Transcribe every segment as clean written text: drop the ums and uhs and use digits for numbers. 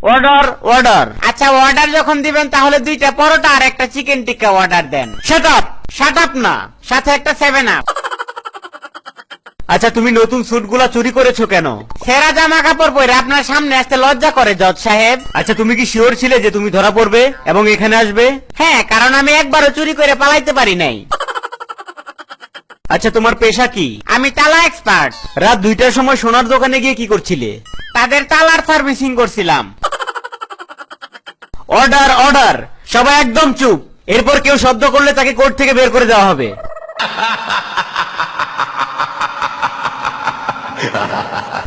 Order order. আচ্ছা order যখন দিবেন তাহলে 2টা পরোটা আর একটা চিকেন টিক্কা অর্ডার দেন। শাট আপ না, সাথে একটা 7 আপ। আচ্ছা তুমি নতুন স্যুটগুলা চুরি করেছো কেন? সেরা জামা কাপড় পরে আপনার সামনে আসতে লজ্জা করে জজ সাহেব। আচ্ছা তুমি কি শিওর ছিলে যে তুমি ধরা পড়বে এবং এখানে আসবে? হ্যাঁ, কারণ আমি একবারও চুরি করে পালাইতে পারি নাই। আচ্ছা তোমার পেশা কি? আমি তালা এক্সপার্ট। রাত 2টার সময় সোনার দোকানে গিয়ে কি করছিলে? তাদের তালার সার্ভিসিং করছিলাম। অর্ডার অর্ডার, সবাই একদম চুপ। এরপর কেউ শব্দ করলে তাকে কোর্ট থেকে বের করে দেওয়া হবে।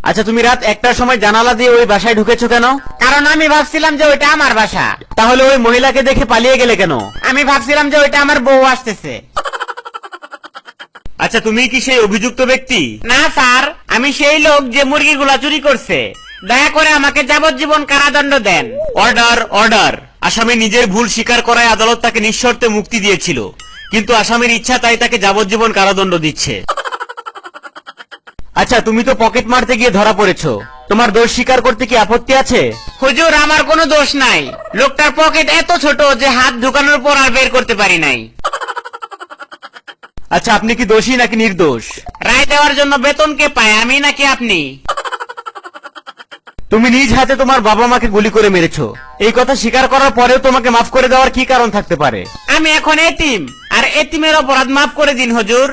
আচ্ছা তুমি রাত 1টার সময় জানালা দিয়ে ওই বাসায় ঢুকেছো কেন? কারণ আমি ভাবছিলাম যে ওইটা আমার বাসা। তাহলে ওই মহিলাকে দেখে পালিয়ে গেলে কেন? আমি ভাবছিলাম যে ওইটা আমার বউ আসতেছে। আচ্ছা তুমি কি সেই অভিযুক্ত ব্যক্তি? না স্যার, আমি সেই লোক যে মুরগিগুলা চুরি করছে। দয়া করে আমাকে যাবজ্জীবন কারাদণ্ড দেন। Order order. আসামি নিজের ভুল স্বীকার করায় আদালত তাকে নিঃশর্তে মুক্তি দিয়েছিল, কিন্তু আসামির ইচ্ছা তাই তাকে যাবজ্জীবন কারাদণ্ড দিচ্ছে। আচ্ছা তুমি তো পকেট মারতে গিয়ে ধরা পড়েছো, তোমার দোষ স্বীকার করতে কি আপত্তি আছে? হুজুর, আমার কোনো দোষ নাই। লোকটার পকেট এত ছোট যে হাত ঢুকানোর পর আর বের করতে পারি নাই। আচ্ছা আপনি কি দোষী নাকি নির্দোষ? রায় দেওয়ার জন্য বেতন কে পায়, আমি নাকি আপনি? তুমি নিজ হাতে তোমার বাবা মাকে গুলি করে মেরেছো, এই কথা স্বীকার করার পরেও তোমাকে মাফ করে দেওয়ার কি কারণ থাকতে পারে? আমি এখন এতিম, আর এতিমের অপরাধ মাফ করে দিন হুজুর।